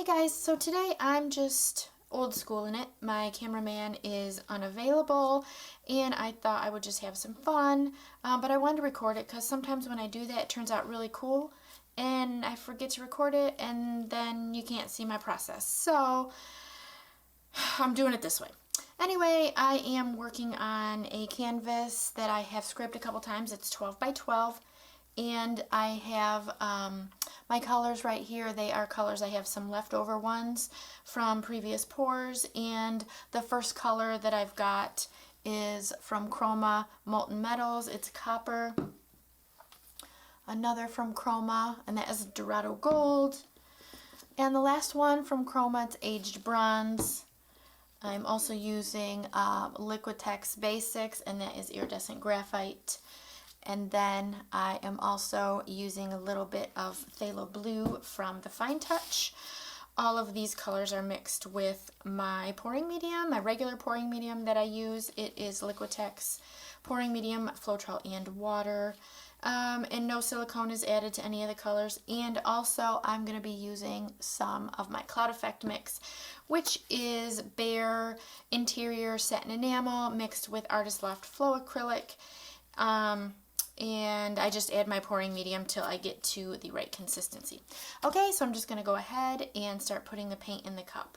Hey guys, so today I'm just old school in it. My cameraman is unavailable and I thought I would just have some fun, but I wanted to record it because sometimes when I do that it turns out really cool and I forget to record it and then you can't see my process. So I'm doing it this way. Anyway, I am working on a canvas that I have scraped a couple times. It's 12 by 12. And I have my colors right here. They are colors. I have some leftover ones from previous pours. And the first color that I've got is from Chroma Molten Metals. It's copper. Another from Chroma, and that is Dorado Gold. And the last one from Chroma, it's aged bronze. I'm also using Liquitex Basics, and that is iridescent graphite. And then I am also using a little bit of Phthalo blue from the Fine Touch. All of these colors are mixed with my pouring medium, my regular pouring medium that I use. It is Liquitex pouring medium, Floetrol and water. And no silicone is added to any of the colors. And also I'm going to be using some of my Cloud Effect mix, which is bare interior satin enamel mixed with Artist Loft Flow Acrylic. And I just add my pouring medium till I get to the right consistency. Okay, so I'm just going to go ahead and start putting the paint in the cup.